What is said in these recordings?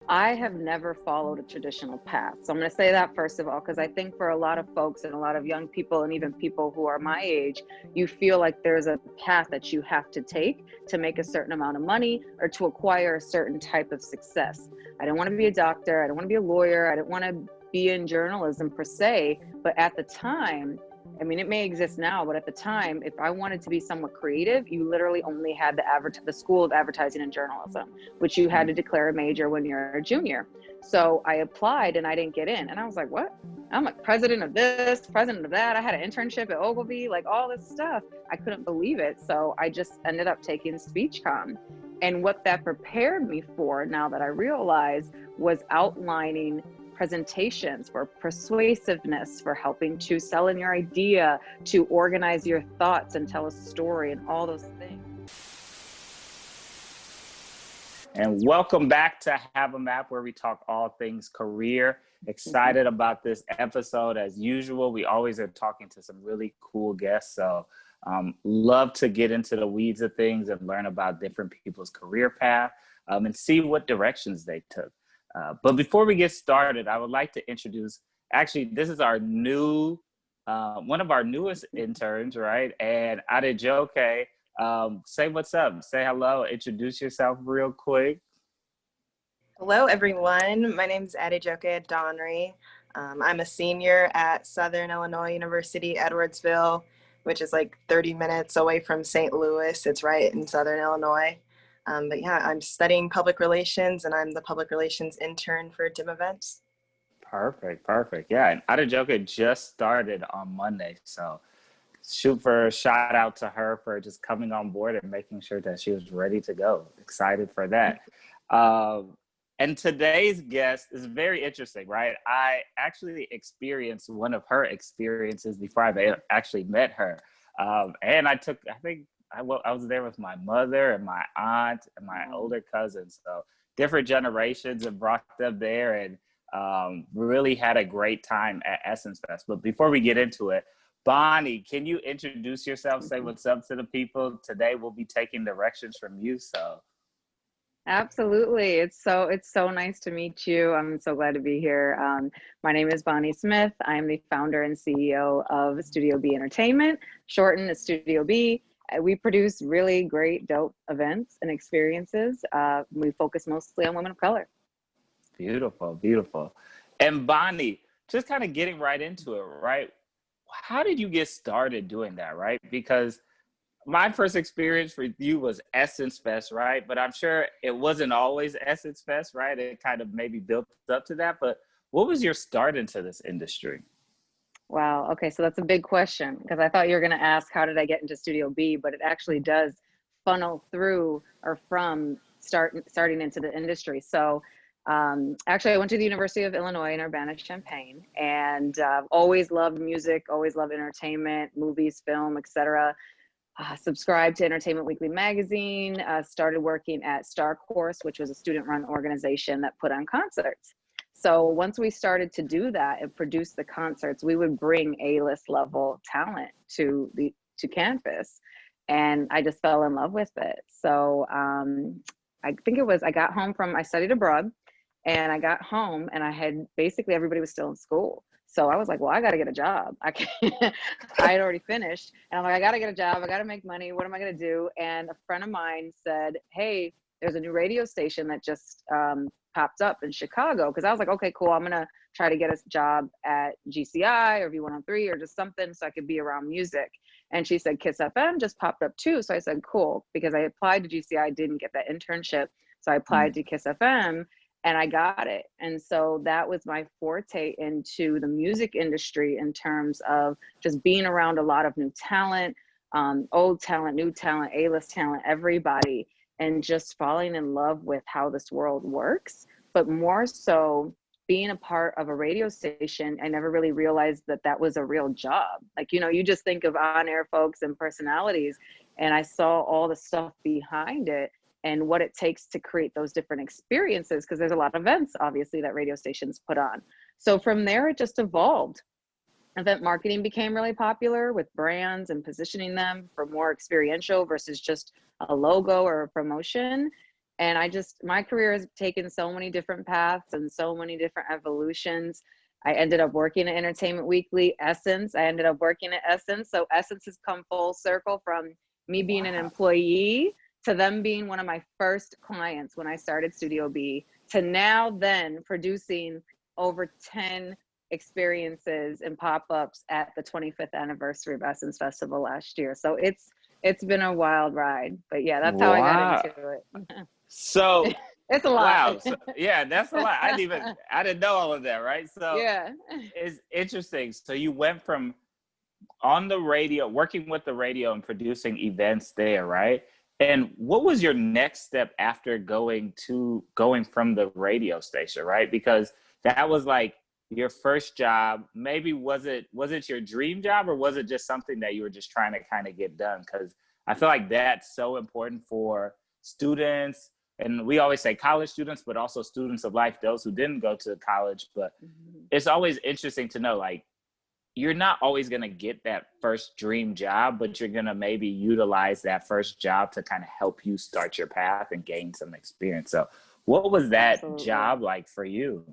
I have never followed a traditional path. So I'm going to say that first of all, because I think for a lot of folks and a lot of young people and even people who are my age, you feel like there's a path that you have to take to make a certain amount of money or to acquire a certain type of success. I didn't want to be a doctor. I didn't want to be a lawyer. I didn't want to be in journalism per se. But at the time, I mean, it may exist now, but at the time, if I wanted to be somewhat creative, you literally only had the School of Advertising and Journalism, which you had to declare a major when you're a junior. So I applied and I didn't get in. And I was like, what? I'm like president of this, president of that. I had an internship at Ogilvy, like all this stuff. I couldn't believe it. So I just ended up taking speech comm. And what that prepared me for, now that I realize, was outlining presentations for persuasiveness, for helping to sell in your idea, to organize your thoughts and tell a story and all those things. And welcome back to Have a Map, where we talk all things career. Excited about this episode. As usual, we always are talking to some really cool guests. So love to get into the weeds of things and learn about different people's career path and see what directions they took. But before we get started, I would like to introduce, actually, this is our new, one of our newest interns, right? And Adejoke, say what's up, say hello, introduce yourself real quick. Hello, everyone. My name is Adejoke Donry. I'm a senior at Southern Illinois University, Edwardsville, which is like 30 minutes away from St. Louis. It's right in Southern Illinois. But yeah, I'm studying public relations, and I'm the public relations intern for DIM Events. Perfect. Yeah, and Adejoke just started on Monday, so shoot for a shout out to her for just coming on board and making sure that she was ready to go. Excited for that. And today's guest is very interesting, right? I actually experienced one of her experiences before I actually met her. And I was there with my mother and my aunt and my older cousins. So different generations, and brought them there, and really had a great time at Essence Fest. But before we get into it, Bonnie, can you introduce yourself? Say what's up to the people. Today we'll be taking directions from you. So Absolutely. It's so nice to meet you. I'm so glad to be here. My name is Bonnie Smith. I'm the founder and CEO of Studio B Entertainment, shortened as Studio B. We produce really great, dope events and experiences. We focus mostly on women of color. Beautiful. And Bonnie, just kind of getting right into it, right? How did you get started doing that, right? Because my first experience with you was Essence Fest, right? But I'm sure it wasn't always Essence Fest, right? It kind of maybe built up to that. But what was your start into this industry? Wow. Okay. So that's a big question, because I thought you were going to ask, how did I get into Studio B? But it actually does funnel through or from starting into the industry. So actually, I went to the University of Illinois in Urbana-Champaign, and always loved music, always loved entertainment, movies, film, etc. Subscribed to Entertainment Weekly magazine, started working at Star Course, which was a student-run organization that put on concerts. So once we started to do that and produce the concerts, we would bring A-list level talent to campus, and I just fell in love with it. So I think I studied abroad, and I got home, and basically everybody was still in school. So I was like, well, I got to get a job. I had already finished, and I'm like, I got to get a job. I got to make money. What am I going to do? And a friend of mine said, hey, there's a new radio station that just popped up in Chicago. Because I was like, okay, cool. I'm going to try to get a job at GCI or V103 or just something so I could be around music. And she said, Kiss FM just popped up too. So I said, cool, because I applied to GCI, didn't get that internship. So I applied to Kiss FM. And I got it. And so that was my forte into the music industry, in terms of just being around a lot of new talent, old talent, new talent, A-list talent, everybody, and just falling in love with how this world works. But more so, being a part of a radio station, I never really realized that that was a real job. Like, you just think of on-air folks and personalities, and I saw all the stuff behind it and what it takes to create those different experiences, because there's a lot of events, obviously, that radio stations put on. So from there, it just evolved. Event marketing became really popular with brands and positioning them for more experiential versus just a logo or a promotion. And my career has taken so many different paths and so many different evolutions. I ended up working at Entertainment Weekly, Essence. I ended up working at Essence. So Essence has come full circle from me being an employee to them being one of my first clients when I started Studio B, to now then producing over 10 experiences and pop-ups at the 25th anniversary of Essence Festival last year. So it's been a wild ride, but yeah, that's how I got Wow. into it. So, It's a lot. wow. So, yeah, that's a lot. I didn't know all of that, right? So Yeah. it's interesting. So you went from on the radio, working with the radio and producing events there, right? And what was your next step after going from the radio station, right? Because that was like your first job. Maybe was it your dream job, or was it just something that you were just trying to kind of get done? Because I feel like that's so important for students. And we always say college students, but also students of life, those who didn't go to college. But it's always interesting to know, like, you're not always going to get that first dream job, but you're going to maybe utilize that first job to kind of help you start your path and gain some experience. So what was that Absolutely. job like for you?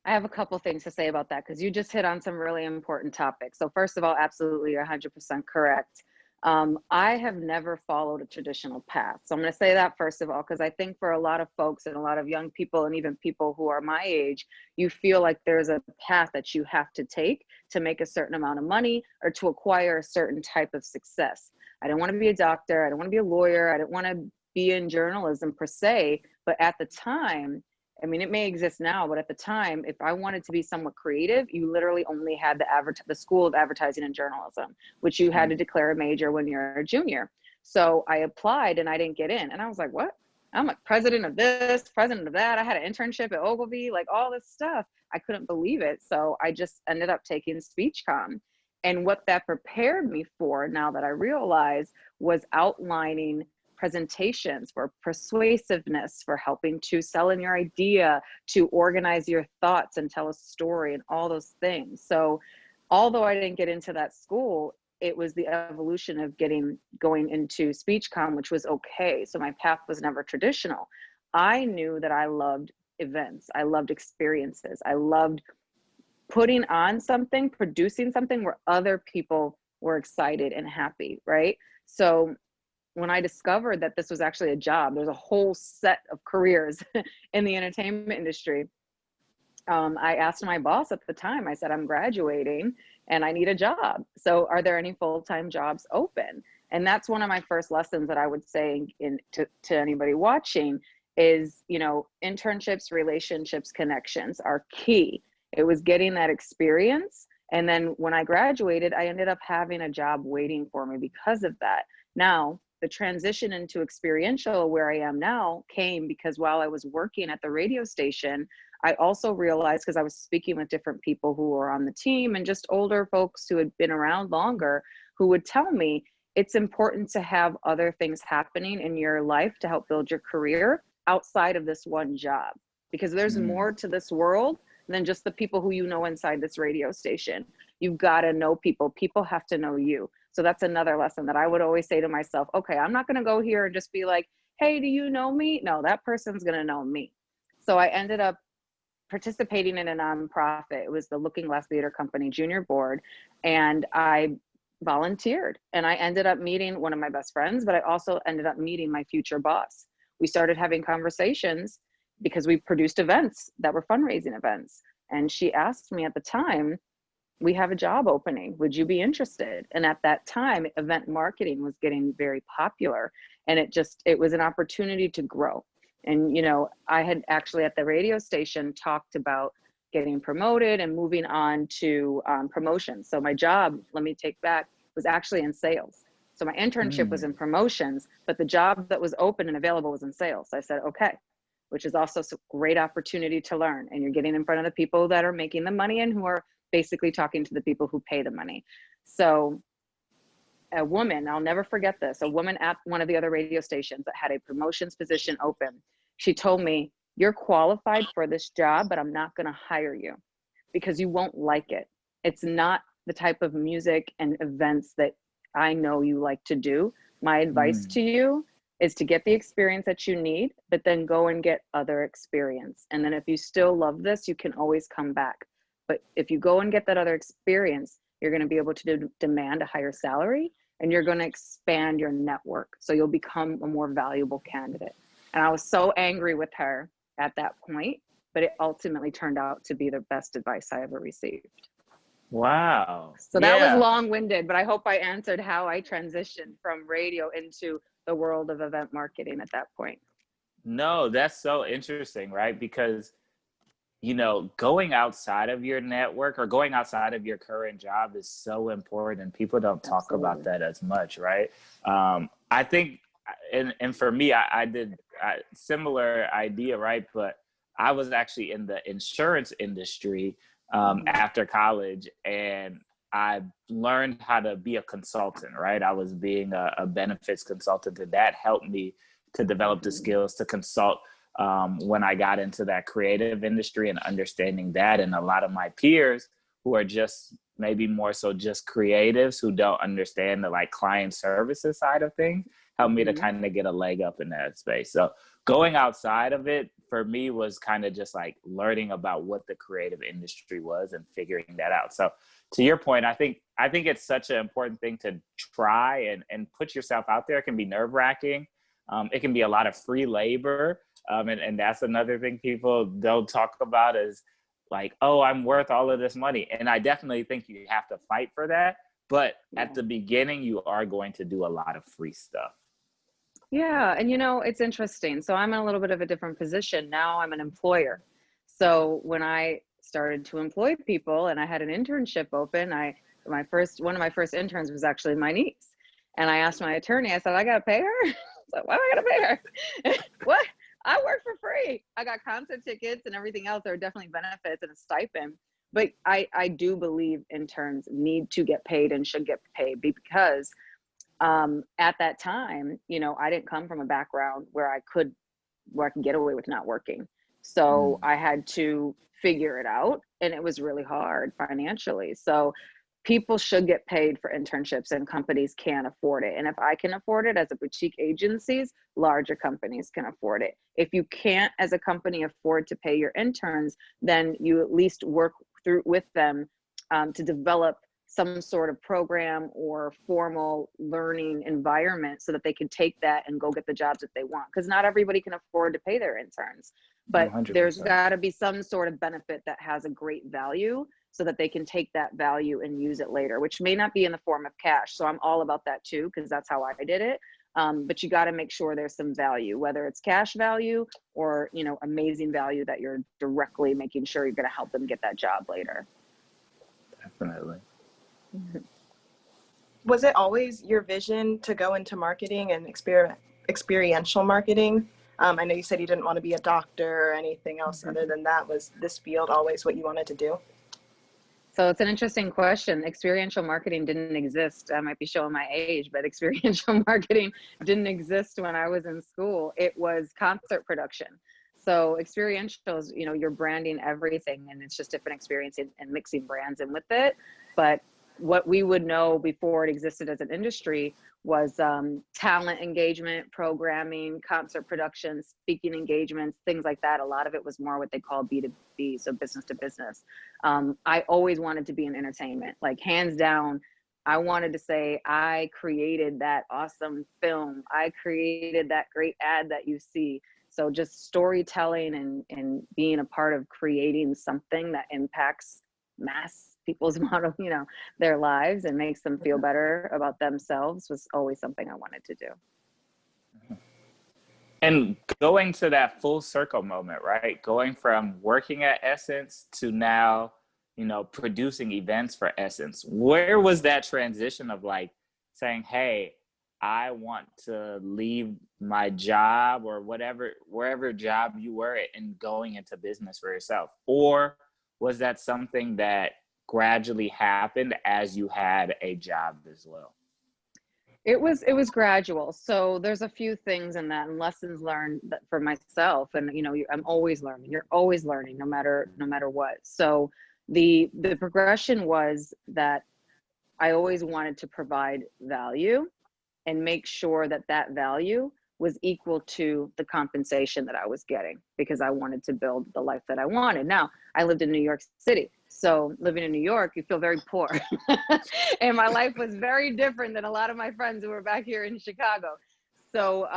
I have a couple things to say about that, because you just hit on some really important topics. So first of all, absolutely, you're 100% correct. I have never followed a traditional path. So I'm going to say that first of all, because I think for a lot of folks and a lot of young people, and even people who are my age, you feel like there's a path that you have to take to make a certain amount of money or to acquire a certain type of success. I don't want to be a doctor. I don't want to be a lawyer. I don't want to be in journalism per se. But at the time, I mean, it may exist now, but at the time, if I wanted to be somewhat creative, you literally only had the School of Advertising and Journalism, which you had to declare a major when you're a junior. So I applied and I didn't get in. And I was like, what? I'm like president of this, president of that. I had an internship at Ogilvy, like all this stuff. I couldn't believe it. So I just ended up taking speech comm. And what that prepared me for, now that I realize, was outlining presentations, for persuasiveness, for helping to sell in your idea, to organize your thoughts and tell a story, and all those things. So although I didn't get into that school, it was the evolution of going into speech comm, which was okay. So my path was never traditional. I knew that I loved events. I loved experiences. I loved putting on something, producing something where other people were excited and happy, right? So when I discovered that this was actually a job, there's a whole set of careers in the entertainment industry. I asked my boss at the time, I said, I'm graduating and I need a job. So are there any full-time jobs open? And that's one of my first lessons that I would say to anybody watching is, internships, relationships, connections are key. It was getting that experience. And then when I graduated, I ended up having a job waiting for me because of that. Now, the transition into experiential, where I am now, came because while I was working at the radio station, I also realized, because I was speaking with different people who were on the team and just older folks who had been around longer, who would tell me it's important to have other things happening in your life to help build your career outside of this one job, because there's more to this world than just the people who you know inside this radio station. You've got to know people. People have to know you. So that's another lesson that I would always say to myself, okay, I'm not going to go here and just be like, hey, do you know me? No, that person's going to know me. So I ended up participating in a nonprofit. It was the Looking Glass Theater Company Junior Board. And I volunteered, and I ended up meeting one of my best friends, but I also ended up meeting my future boss. We started having conversations because we produced events that were fundraising events. And she asked me at the time, we have a job opening. Would you be interested? And at that time, event marketing was getting very popular, and it was an opportunity to grow. And, I had actually at the radio station talked about getting promoted and moving on to promotions. So my job, let me take back, was actually in sales. So my internship was in promotions, but the job that was open and available was in sales. So I said, okay, which is also a great opportunity to learn. And you're getting in front of the people that are making the money and who are basically talking to the people who pay the money. So a woman, I'll never forget this, a woman at one of the other radio stations that had a promotions position open, she told me, you're qualified for this job, but I'm not going to hire you because you won't like it. It's not the type of music and events that I know you like to do. My advice to you is to get the experience that you need, but then go and get other experience. And then if you still love this, you can always come back. But if you go and get that other experience, you're going to be able to demand a higher salary, and you're going to expand your network. So you'll become a more valuable candidate. And I was so angry with her at that point, but it ultimately turned out to be the best advice I ever received. Wow. So that was long-winded, but I hope I answered how I transitioned from radio into the world of event marketing at that point. No, that's so interesting, right? Because, you know, going outside of your network or going outside of your current job is so important, and people don't talk about that as much, right? I think, and for me, I did a similar idea, right? But I was actually in the insurance industry after college, and I learned how to be a consultant, right? I was being a benefits consultant, and that helped me to develop the skills to consult when I got into that creative industry and understanding that. And a lot of my peers who are just maybe more so just creatives who don't understand the like client services side of things helped me to kind of get a leg up in that space. So going outside of it for me was kind of just like learning about what the creative industry was and figuring that out. So to your point, I think it's such an important thing to try and put yourself out there. It can be nerve-wracking. It can be a lot of free labor. And that's another thing people don't talk about is like, oh, I'm worth all of this money. And I definitely think you have to fight for that. But at the beginning, you are going to do a lot of free stuff. Yeah. And you know, it's interesting. So I'm in a little bit of a different position. Now I'm an employer. So when I started to employ people and I had an internship open, one of my first interns was actually my niece. And I asked my attorney, I said, I got to pay her? So why am I going to pay her? What? I work for free. I got concert tickets and everything else. There are definitely benefits and a stipend. But I do believe interns need to get paid and should get paid because at that time, you know, I didn't come from a background where I could get away with not working. So I had to figure it out, and it was really hard financially. So people should get paid for internships, and companies can afford it. And if I can afford it as a boutique agencies, larger companies can afford it. If you can't as a company afford to pay your interns, then you at least work through with them to develop some sort of program or formal learning environment so that they can take that and go get the jobs that they want. Because not everybody can afford to pay their interns, but 100%. There's got to be some sort of benefit that has a great value so that they can take that value and use it later, which may not be in the form of cash. So I'm all about that too, because that's how I did it. But you got to make sure there's some value, whether it's cash value or, you know, amazing value that you're directly making sure you're going to help them get that job later. Definitely. Was it always your vision to go into marketing and experiential marketing? I know you said you didn't want to be a doctor or anything else other than that. Was this field always what you wanted to do? So it's an interesting question. Experiential marketing didn't exist. I might be showing my age, but experiential marketing didn't exist when I was in school. It was concert production. So experiential is, you know, you're branding everything, and it's just different experience and mixing brands in with it. But what we would know before it existed as an industry was talent engagement, programming, concert production, speaking engagements, things like that. A lot of it was more what they call B2B, so business to business. I always wanted to be in entertainment, like hands down. I wanted to say, I created that awesome film. I created that great ad that you see. So just storytelling and being a part of creating something that impacts mass people's model, you know, their lives and makes them feel better about themselves was always something I wanted to do. And going to that full circle moment, right? Going from working at Essence to now, you know, producing events for Essence. Where was that transition of like saying, hey, I want to leave my job or whatever, wherever job you were and going into business for yourself? Or was that something that gradually happened as you had a job as well? It was gradual. So there's a few things in that and lessons learned that for myself. And, you know, I'm always learning. You're always learning no matter what. So the progression was that I always wanted to provide value and make sure that that value was equal to the compensation that I was getting, because I wanted to build the life that I wanted. Now, I lived in New York City. So living in New York, you feel very poor. And my life was very different than a lot of my friends who were back here in Chicago. So,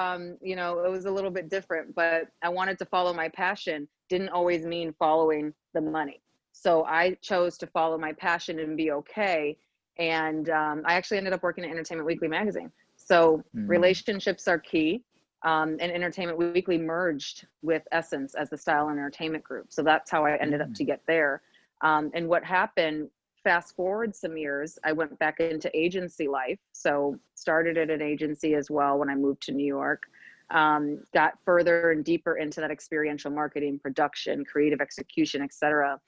you know, it was a little bit different, but I wanted to follow my passion. Didn't always mean following the money. So I chose to follow my passion and be okay. And I actually ended up working at Entertainment Weekly magazine. So relationships are key. And Entertainment Weekly merged with Essence as the style and entertainment group. So that's how I ended up to get there. And what happened, fast forward some years, I went back into agency life. So started at an agency as well when I moved to New York. Got further and deeper into that experiential marketing, production, creative execution, etc.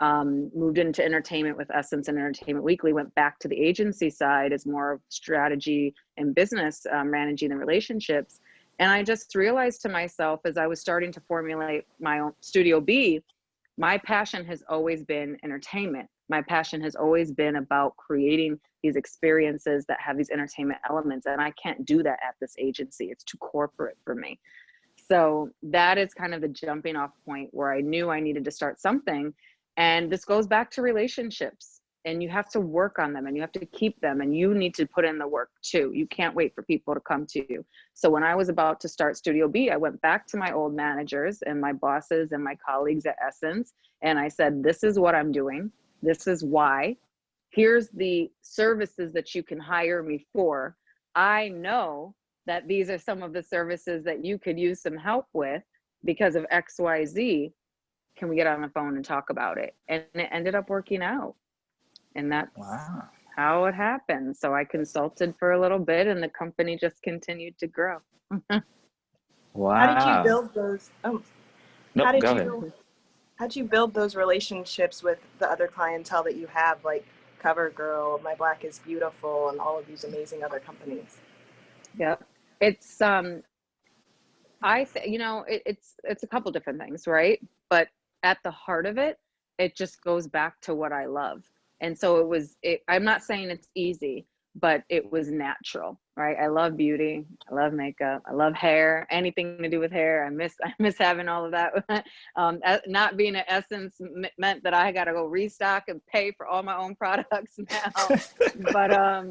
Moved into entertainment with Essence and Entertainment Weekly, went back to the agency side as more of strategy and business, managing the relationships. And I just realized to myself, as I was starting to formulate my own Studio B, my passion has always been entertainment. My passion has always been about creating these experiences that have these entertainment elements. And I can't do that at this agency. It's too corporate for me. So that is kind of the jumping off point where I knew I needed to start something. And this goes back to relationships, and you have to work on them and you have to keep them, and you need to put in the work too. You can't wait for people to come to you. So when I was about to start Studio B, I went back to my old managers and my bosses and my colleagues at Essence. And I said, this is what I'm doing. This is why. Here's the services that you can hire me for. I know that these are some of the services that you could use some help with because of XYZ. Can we get on the phone and talk about it? And it ended up working out. And that's how it happened. So I consulted for a little bit and the company just continued to grow. Wow. How did you build those? Nope, how did go you ahead. how did you build those relationships with the other clientele that you have, like CoverGirl, My Black is Beautiful, and all of these amazing other companies? Yep. It's you know, it's a couple different things, right? But at the heart of it, it just goes back to what I love. And so I'm not saying it's easy, but it was natural, right? I love beauty. I love makeup. I love hair, anything to do with hair. I miss having all of that. Not being an Essence meant that I got to go restock and pay for all my own products now. But,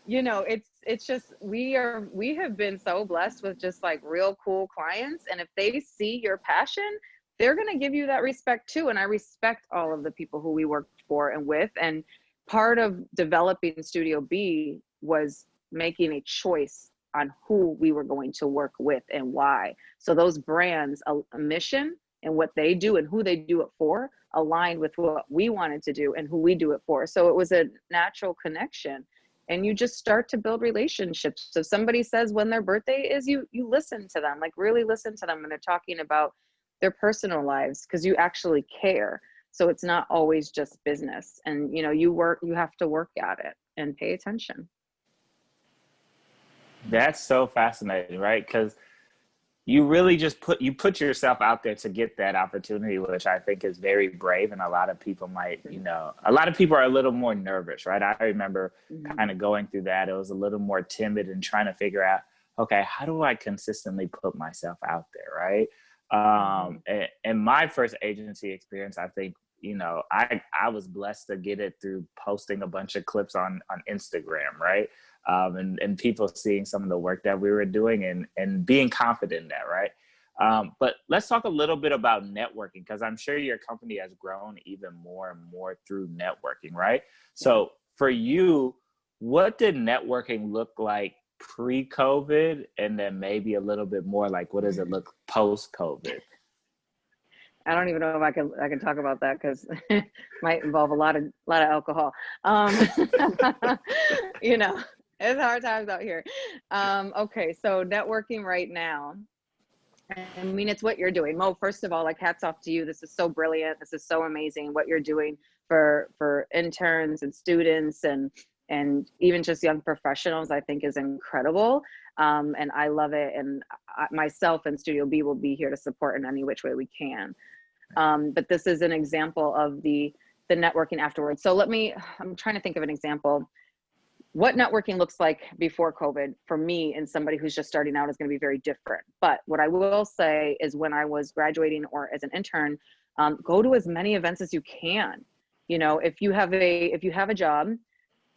you know, it's just, we have been so blessed with just like real cool clients. And if they see your passion, they're going to give you that respect too. And I respect all of the people who we worked for and with. And part of developing Studio B was making a choice on who we were going to work with and why. So those brands, a mission and what they do and who they do it for, aligned with what we wanted to do and who we do it for. So it was a natural connection. And you just start to build relationships. So if somebody says when their birthday is, you listen to them, like really listen to them when they're talking about their personal lives, because you actually care. So it's not always just business. And you know, you have to work at it and pay attention. That's so fascinating, right? Because you really just put yourself out there to get that opportunity, which I think is very brave. And a lot of people might, you know, a lot of people are a little more nervous, right? I remember kind of going through that. It was a little more timid and trying to figure out, okay, how do I consistently put myself out there, right? And my first agency experience, I think, you know, I was blessed to get it through posting a bunch of clips on Instagram, right? And people seeing some of the work that we were doing and being confident in that, right? But let's talk a little bit about networking, because I'm sure your company has grown even more and more through networking, right? So for you, what did networking look like pre-COVID, and then maybe a little bit more like what does it look post-COVID? I don't even know if I can talk about that because it might involve a lot of alcohol. You know, it's hard times out here. Okay, so networking right now. I mean, it's what you're doing. Mo, first of all, like hats off to you. This is so brilliant. This is so amazing what you're doing for interns and students and even just young professionals, I think is incredible. And I love it. And myself and Studio B will be here to support in any which way we can. But this is an example of the networking afterwards. So I'm trying to think of an example. what networking looks like before COVID for me and somebody who's just starting out is going to be very different. But what I will say is when I was graduating or as an intern, go to as many events as you can. You know, if you have a job,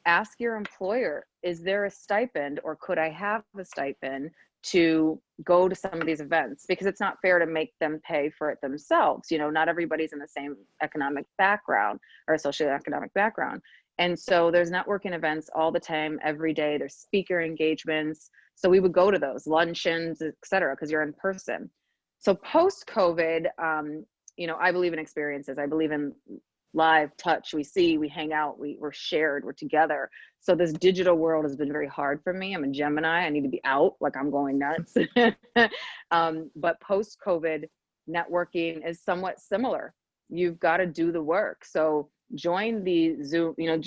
ask your employer, is there a stipend or could I have a stipend to go to some of these events? Because it's not fair to make them pay for it themselves. You know, not everybody's in the same economic background or socioeconomic background. And so there's networking events all the time, every day. There's speaker engagements. So we would go to those luncheons, et cetera, because you're in person. So post COVID, you know, I believe in experiences. I believe in live touch. We see, we hang out, we're shared, we're together. So this digital world has been very hard for me. I'm a Gemini. I need to be out, like I'm going nuts. But post COVID, networking is somewhat similar. You've got to do the work. So join the Zoom, you know,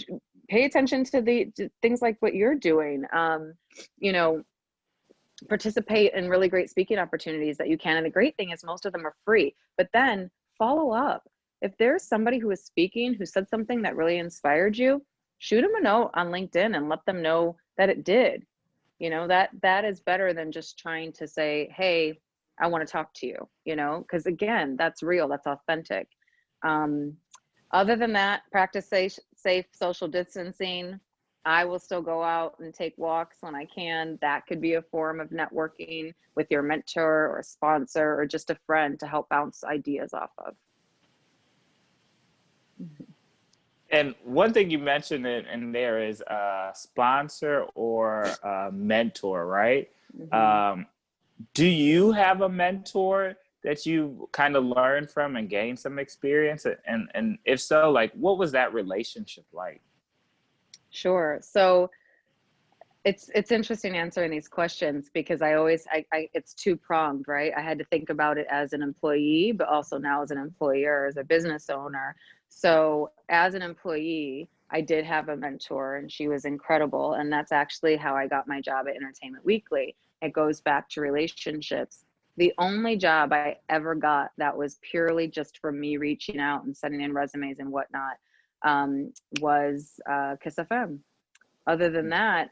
pay attention to to things like what you're doing. You know, participate in really great speaking opportunities that you can. And the great thing is most of them are free, but then follow up. If there's somebody who is speaking, who said something that really inspired you, shoot them a note on LinkedIn and let them know that it did. You know, that is better than just trying to say, hey, I want to talk to you, you know, because again, that's real, that's authentic. Other than that, practice safe social distancing. I will still go out and take walks when I can. That could be a form of networking with your mentor or sponsor or just a friend to help bounce ideas off of. And one thing you mentioned in there is a sponsor or a mentor, right? Mm-hmm. Do you have a mentor that you kind of learned from and gained some experience? And if so, like, what was that relationship like? Sure. So it's interesting answering these questions because I it's two pronged, right? I had to think about it as an employee, but also now as an employer, as a business owner. So as an employee, I did have a mentor and she was incredible. And that's actually how I got my job at Entertainment Weekly. It goes back to relationships. The only job I ever got that was purely just from me reaching out and sending in resumes and whatnot was Kiss FM. Other than that,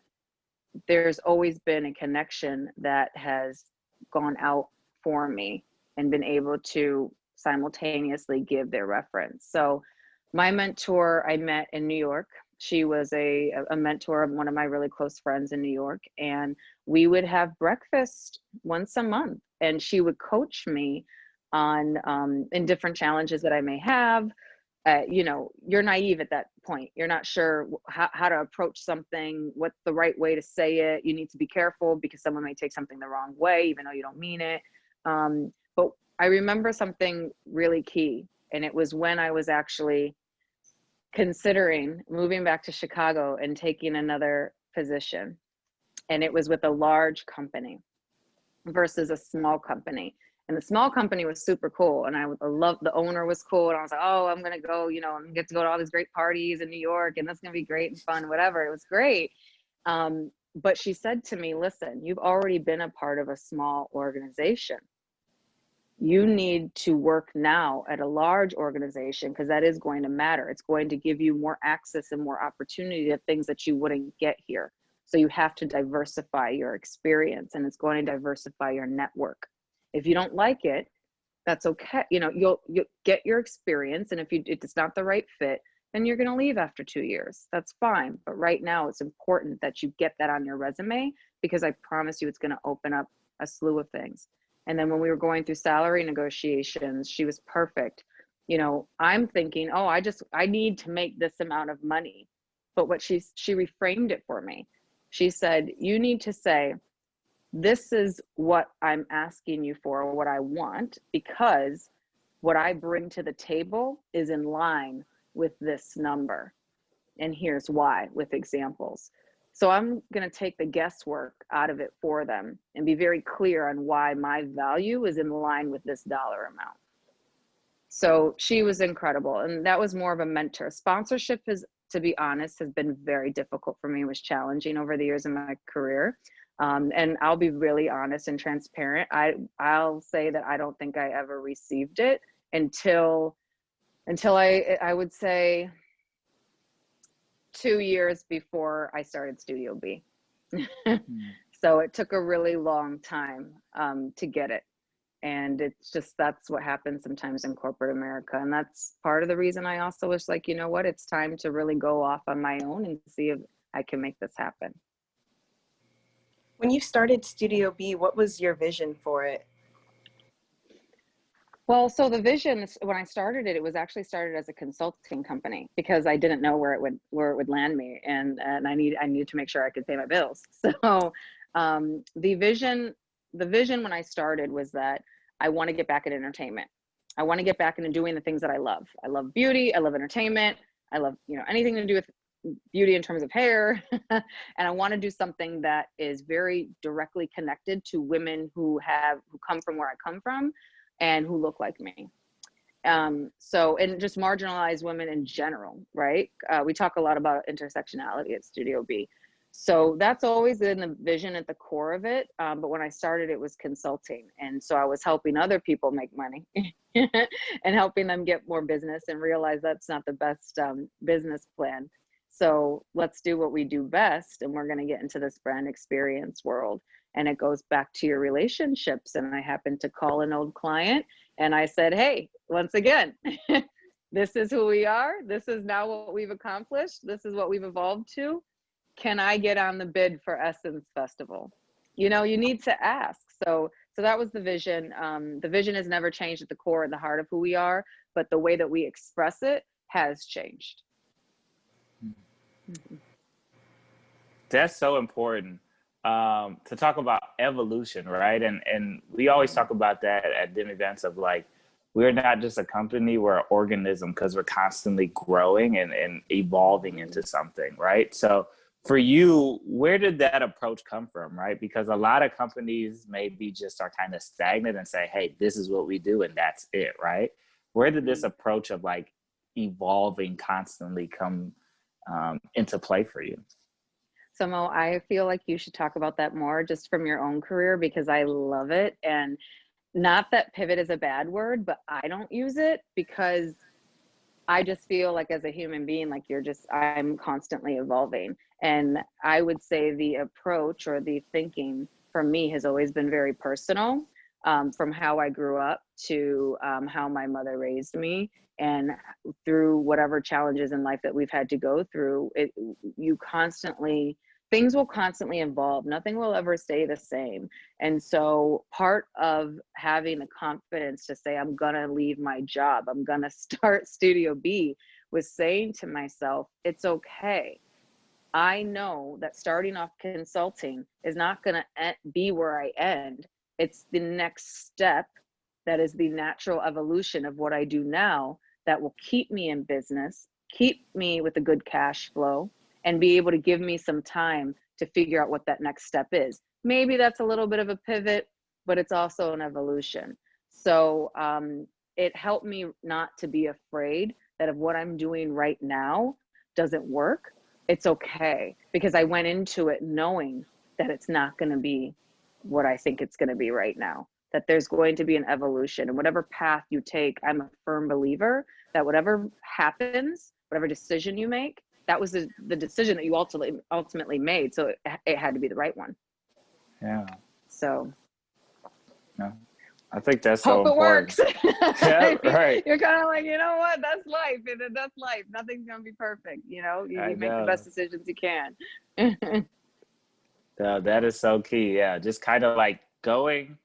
there's always been a connection that has gone out for me and been able to simultaneously give their reference. So my mentor I met in New York. She was a mentor of one of my really close friends in New York, and we would have breakfast once a month, and she would coach me on in different challenges that I may have. You know, you're naive at that point. You're not sure how to approach something, what's the right way to say it. You need to be careful because someone may take something the wrong way, even though you don't mean it. But I remember something really key, and it was when I was actually considering moving back to Chicago and taking another position. And it was with a large company versus a small company. And the small company was super cool. And I loved, the owner was cool. And I was like, oh, I'm going to go, you know, and get to go to all these great parties in New York. And that's going to be great and fun, whatever. It was great. But she said to me, listen, you've already been a part of a small organization. You need to work now at a large organization because that is going to matter. It's going to give you more access and more opportunity to things that you wouldn't get here. So you have to diversify your experience, and it's going to diversify your network. If you don't like it, that's okay. You know, you'll get your experience, and if it's not the right fit, then you're going to leave after 2 years. That's fine. But right now, it's important that you get that on your resume because I promise you, it's going to open up a slew of things. And then when we were going through salary negotiations, she was perfect. You know, I'm thinking, oh, I need to make this amount of money. But what she reframed it for me. She said, you need to say, this is what I'm asking you for, or what I want, because what I bring to the table is in line with this number. And here's why, with examples. So I'm going to take the guesswork out of it for them and be very clear on why my value is in line with this dollar amount. So she was incredible. And that was more of a mentor. Sponsorship is, to be honest, has been very difficult for me. It was challenging over the years in my career. And I'll be really honest and transparent. I'll say that I don't think I ever received it until I would say 2 years before I started Studio B. Mm. So it took a really long time to get it. And it's just, that's what happens sometimes in corporate America. And that's part of the reason I also was like, you know what, it's time to really go off on my own and see if I can make this happen. When you started Studio B, what was your vision for it? Well, so the vision, when I started it, it was actually started as a consulting company because I didn't know where it would land me, and I needed to make sure I could pay my bills. So the vision when I started was that I want to get back in entertainment. I want to get back into doing the things that I love. I love beauty. I love entertainment. I love, anything to do with beauty in terms of hair. And I want to do something that is very directly connected to women who come from where I come from and who look like me. And just marginalized women in general, right? We talk a lot about intersectionality at Studio B. So that's always in the vision at the core of it. But when I started, it was consulting. And so I was helping other people make money and helping them get more business and realize that's not the best business plan. So let's do what we do best. And we're going to get into this brand experience world. And it goes back to your relationships. And I happened to call an old client and I said, hey, once again, this is who we are. This is now what we've accomplished. This is what we've evolved to. Can I get on the bid for Essence Festival? You need to ask. So that was the vision. The vision has never changed at the core and the heart of who we are, but the way that we express it has changed. That's so important to talk about evolution, right? And we always talk about that at dim events of like, we're not just a company, we're an organism because we're constantly growing and evolving into something, right? So for you, where did that approach come from, right? Because a lot of companies maybe just are kind of stagnant and say, hey, this is what we do and that's it, right? Where did this approach of like evolving constantly come into play for you? So Mo, I feel like you should talk about that more just from your own career because I love it. And not that pivot is a bad word, but I don't use it because I just feel like as a human being, like I'm constantly evolving. And I would say the approach or the thinking for me has always been very personal, from how I grew up to how my mother raised me. And through whatever challenges in life that we've had to go through, things will constantly evolve. Nothing will ever stay the same. And so part of having the confidence to say, I'm gonna leave my job, I'm gonna start Studio B, was saying to myself, it's okay. I know that starting off consulting is not gonna be where I end. It's the next step that is the natural evolution of what I do now that will keep me in business, keep me with a good cash flow, and be able to give me some time to figure out what that next step is. Maybe that's a little bit of a pivot, but it's also an evolution. So it helped me not to be afraid that if what I'm doing right now doesn't work, it's okay, because I went into it knowing that it's not going to be what I think it's going to be right now, that there's going to be an evolution. And whatever path you take, I'm a firm believer that whatever happens, whatever decision you make, that was the decision that you ultimately made. So it had to be the right one. Yeah. So. No, I think that's Hope so it important. works. Yeah, right. You're kind of like, you know what? That's life. And that's life. Nothing's going to be perfect. You make the best decisions you can. That is so key. Yeah. Just kind of like going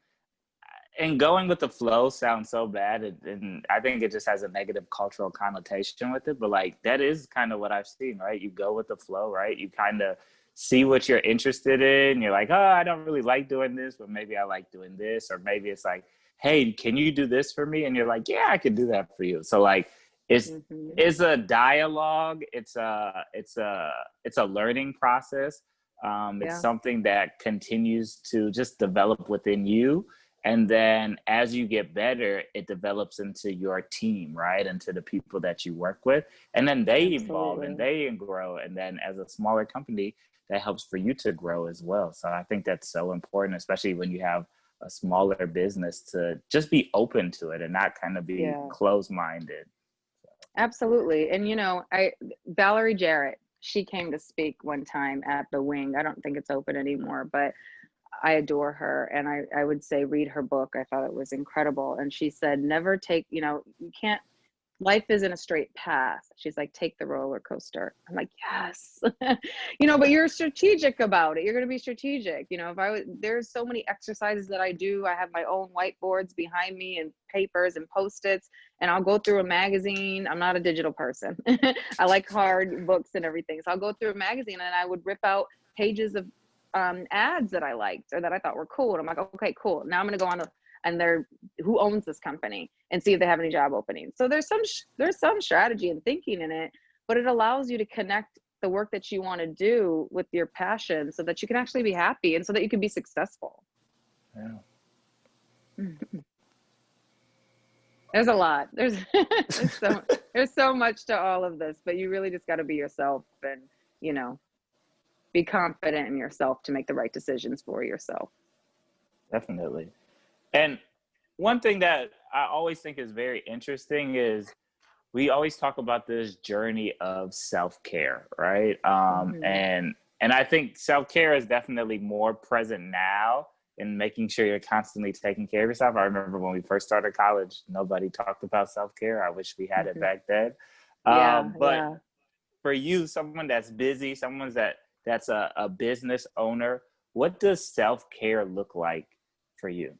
with the flow sounds so bad. And I think it just has a negative cultural connotation with it. But like, that is kind of what I've seen, right? You go with the flow, right? You kind of see what you're interested in. You're like, oh, I don't really like doing this, but maybe I like doing this. Or maybe it's like, hey, can you do this for me? And you're like, yeah, I can do that for you. So like, it's a dialogue. It's a learning process. It's something that continues to just develop within you. And then as you get better, it develops into your team, right? Into the people that you work with. And then they evolve and they grow. And then as a smaller company, that helps for you to grow as well. So I think that's so important, especially when you have a smaller business, to just be open to it and not kind of be closed-minded. Absolutely. And Valerie Jarrett, she came to speak one time at the Wing. I don't think it's open anymore, but I adore her. And I would say read her book. I thought it was incredible. And she said, never take, you know, you can't, life isn't a straight path. She's like, take the roller coaster. I'm like, yes. You know, but you're strategic about it. You're going to be strategic. You know, if I was, there's so many exercises that I do. I have my own whiteboards behind me and papers and Post-its, and I'll go through a magazine. I'm not a digital person. I like hard books and everything. So I'll go through a magazine and I would rip out pages of ads that I liked or that I thought were cool. And I'm like, okay, cool. Now I'm going to go on and they're, who owns this company, and see if they have any job openings. So there's some strategy and thinking in it, but it allows you to connect the work that you want to do with your passion so that you can actually be happy and so that you can be successful. Yeah. There's a lot. There's so much to all of this, but you really just got to be yourself and, you know, be confident in yourself to make the right decisions for yourself. Definitely. And one thing that I always think is very interesting is we always talk about this journey of self-care, right? And I think self-care is definitely more present now in making sure you're constantly taking care of yourself. I remember when we first started college, nobody talked about self-care. I wish we had it back then. But for you, someone that's busy, someone that's a business owner, what does self-care look like for you?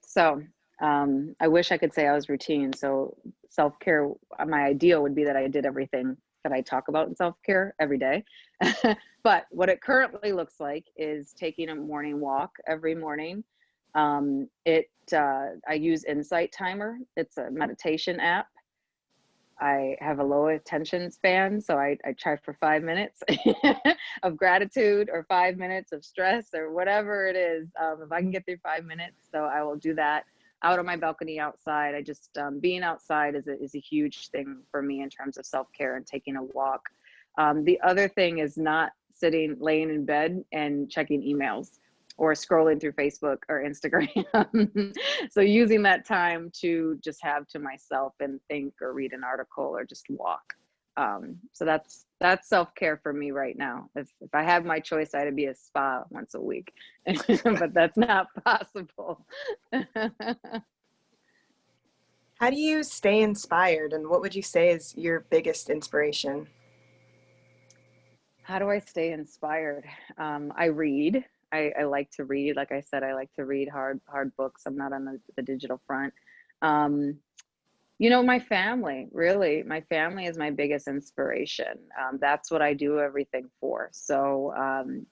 So I wish I could say I was routine. So self-care, my ideal would be that I did everything that I talk about in self-care every day. But what it currently looks like is taking a morning walk every morning. I use Insight Timer. It's a meditation app. I have a low attention span, so I try for 5 minutes of gratitude or 5 minutes of stress or whatever it is. If I can get through 5 minutes, so I will do that out on my balcony outside. I just, being outside is a huge thing for me in terms of self-care and taking a walk. The other thing is not laying in bed and checking emails or scrolling through Facebook or Instagram. So using that time to just have to myself and think or read an article or just walk. So that's self-care for me right now. If I had my choice, I'd be a spa once a week, but that's not possible. How do you stay inspired, and what would you say is your biggest inspiration? How do I stay inspired? I read. I like to read. Like I said, I like to read hard books. I'm not on the digital front. You know, my family, really, my family is my biggest inspiration. That's what I do everything for. So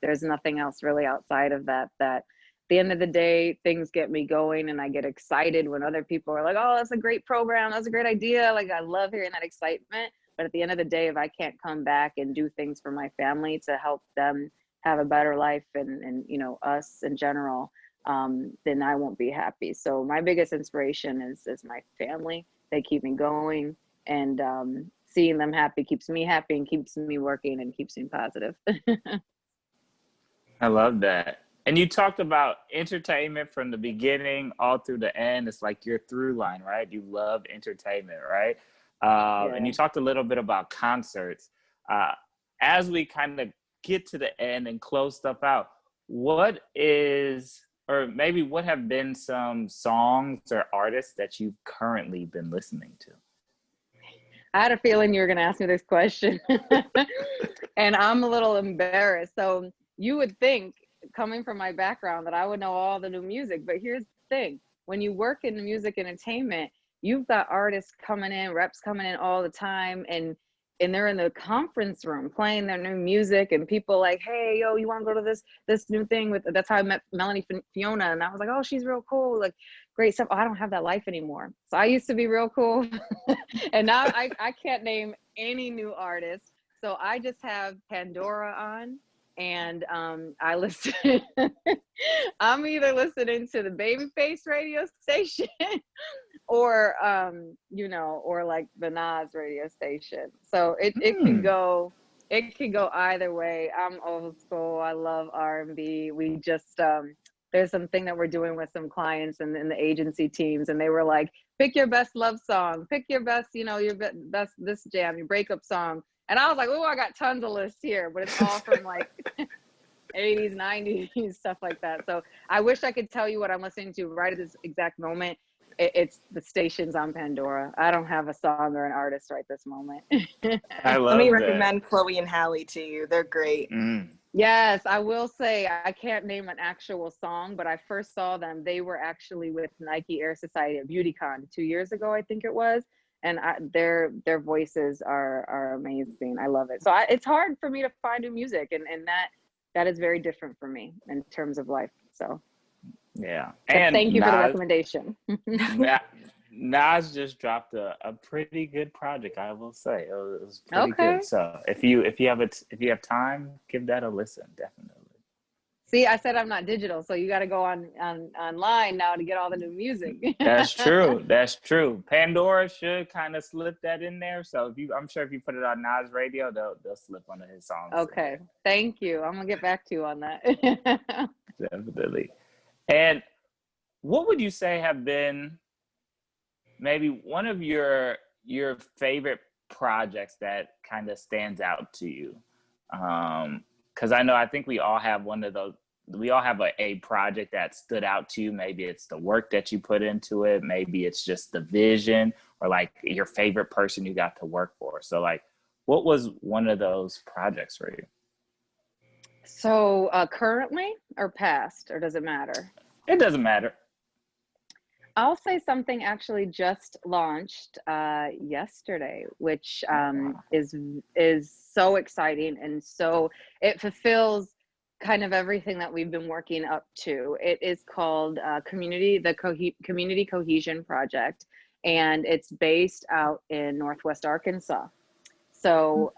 there's nothing else really outside of that, at the end of the day, things get me going and I get excited when other people are like, oh, that's a great program. That's a great idea. Like, I love hearing that excitement. But at the end of the day, if I can't come back and do things for my family to help them have a better life and you know, us in general, then I won't be happy. So my biggest inspiration is my family. They keep me going, and seeing them happy keeps me happy and keeps me working and keeps me positive. I love that. And you talked about entertainment from the beginning all through the end. It's like your through line, right? You love entertainment, right? And you talked a little bit about concerts. As we kind of get to the end and close stuff out, what have been some songs or artists that you've currently been listening to? I had a feeling you were going to ask me this question. And I'm a little embarrassed. So you would think, coming from my background, that I would know all the new music. But here's the thing. When you work in the music entertainment, you've got artists coming in, reps coming in all the time. And they're in the conference room playing their new music, and people like, hey, yo, you want to go to this new thing that's how I met Melanie Fiona. And I was like, oh, she's real cool. Like, great stuff. Oh, I don't have that life anymore. So I used to be real cool. And now I can't name any new artists. So I just have Pandora on, and I listen. I'm either listening to the Babyface radio station or you know, or like the Nas radio station. So it can go either way. I'm old school. I love R&B. We just there's something that we're doing with some clients and the agency teams, and they were like, pick your best love song, pick your best, you know, your best this jam, your breakup song. And I was like, oh, I got tons of lists here, but it's all from like 80s, 90s, stuff like that. So I wish I could tell you what I'm listening to right at this exact moment. It's the stations on Pandora. I don't have a song or an artist right this moment. I Let me love that. recommend Chloe and Halle to you. They're great. Yes, I will say I can't name an actual song, but I first saw them. They were actually with Nike Air Society at BeautyCon 2 years ago, I think it was. And their voices are amazing. I love it. So it's hard for me to find new music, and that is very different for me in terms of life. So Yeah. but And thank you for the recommendation. Nas just dropped a pretty good project, I will say. It was pretty Okay. good. So if you have time, give that a listen, definitely. See, I said I'm not digital, so you got to go online now to get all the new music. That's true. That's true. Pandora should kind of slip that in there. So I'm sure if you put it on Nas radio, they'll slip one of his songs. Okay. Thank you. I'm gonna get back to you on that. Definitely. And what would you say have been maybe one of your favorite projects that kind of stands out to you? Because I think we all have one of those. We all have a project that stood out to you. Maybe it's the work that you put into it. Maybe it's just the vision, or like your favorite person you got to work for. So like, what was one of those projects for you? So currently or past, or does it matter? It doesn't matter. I'll say something actually just launched yesterday, which is so exciting, and so it fulfills kind of everything that we've been working up to. It is called Community Cohesion Project, and it's based out in Northwest Arkansas. So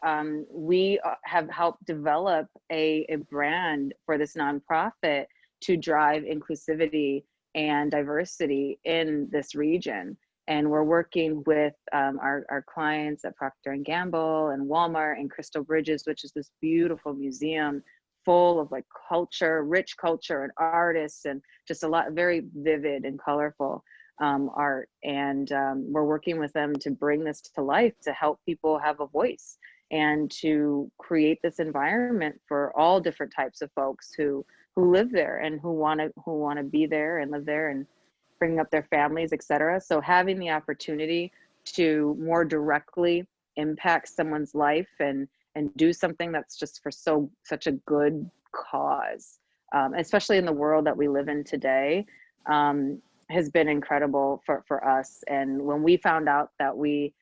we have helped develop a brand for this nonprofit to drive inclusivity and diversity in this region. And we're working with our clients at Procter & Gamble and Walmart and Crystal Bridges, which is this beautiful museum full of like culture, rich culture and artists, and just a lot, very vivid and colorful art. And we're working with them to bring this to life, to help people have a voice and to create this environment for all different types of folks who live there and who want to be there and live there and bring up their families, etc. So having the opportunity to more directly impact someone's life and do something that's just for such a good cause, especially in the world that we live in today, has been incredible for us. And when we found out that we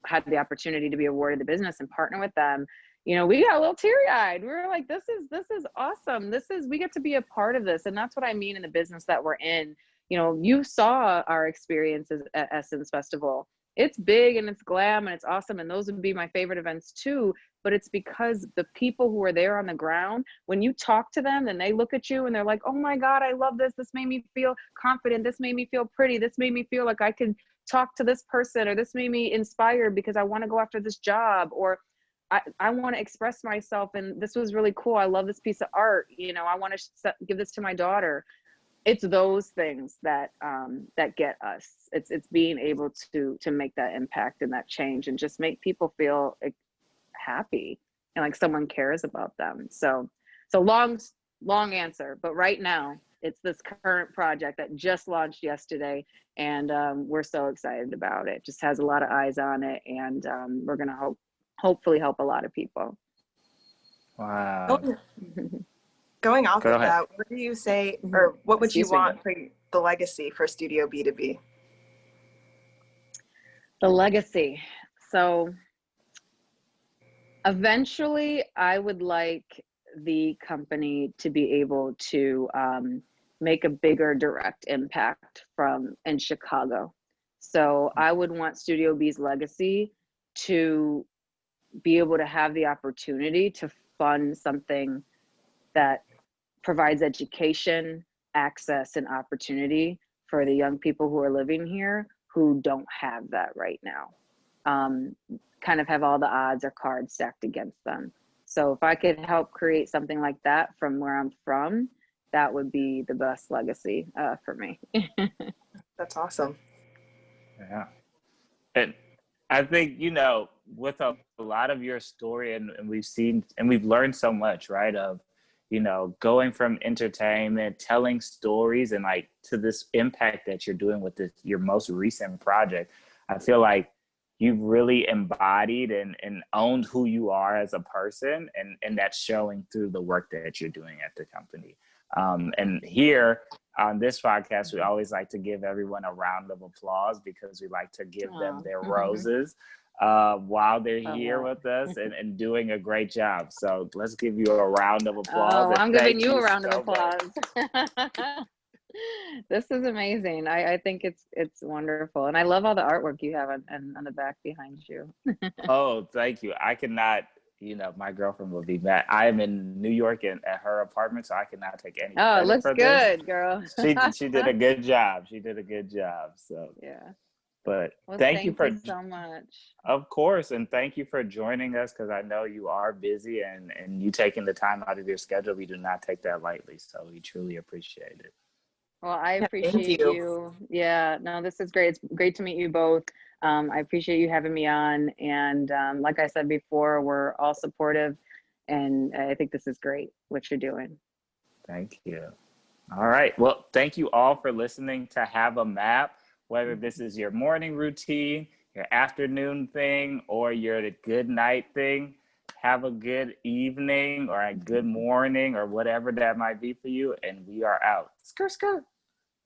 had the opportunity to be awarded the business and partner with them, we got a little teary-eyed. We were like, this is awesome. We get to be a part of this. And that's what I mean in the business that we're in. You saw our experiences at Essence Festival. It's big and it's glam and it's awesome. And those would be my favorite events too. But it's because the people who are there on the ground, when you talk to them and they look at you and they're like, oh my God, I love this. This made me feel confident. This made me feel pretty. This made me feel like I could talk to this person, or this made me inspired because I want to go after this job, or I want to express myself. And this was really cool. I love this piece of art. I want to give this to my daughter. It's those things that get us. It's being able to make that impact and that change and just make people feel happy and like someone cares about them. So long answer, but right now it's this current project that just launched yesterday, and we're so excited about it. Just has a lot of eyes on it, and we're gonna hopefully help a lot of people. Wow. Going off Go of ahead. that, what do you say, or what would Excuse you me. want for the legacy for Studio B to be? The legacy. So eventually I would like the company to be able to make a bigger direct impact in Chicago. So I would want Studio B's legacy to be able to have the opportunity to fund something that provides education, access, and opportunity for the young people who are living here who don't have that right now. Kind of have all the odds or cards stacked against them. So if I could help create something like that from where I'm from, that would be the best legacy for me. That's awesome. Yeah. And I think, with a lot of your story, and we've seen and we've learned so much, right? Of, you know, going from entertainment, telling stories, and like to this impact that you're doing with this, your most recent project. I feel like you've really embodied and owned who you are as a person, and that's showing through the work that you're doing at the company. And here on this podcast, we always like to give everyone a round of applause because we like to give them their roses while they're here with us and doing a great job. So let's give you a round of applause. Oh, I'm giving you a round of so applause. This is amazing. I think it's wonderful, and I love all the artwork you have on the back behind you. Oh, thank you. I cannot, you know, my girlfriend will be mad. I am in New York at her apartment, so I cannot take any Oh, it credit looks for this. good, girl. She did a good job. She did a good job. So, Yeah. but Well, thank you thank for, you so much. of course, and thank you for joining us, because I know you are busy, and you taking the time out of your schedule. We do not take that lightly, so we truly appreciate it. Well, I Yeah, thank appreciate you. you. Yeah, no, this is great. It's great to meet you both. I appreciate you having me on. And like I said before, we're all supportive. And I think this is great, what you're doing. Thank you. All right. Well, thank you all for listening to Have a Map. Whether this is your morning routine, your afternoon thing, or your good night thing, have a good evening or a good morning or whatever that might be for you. And we are out. Skirt, skirt.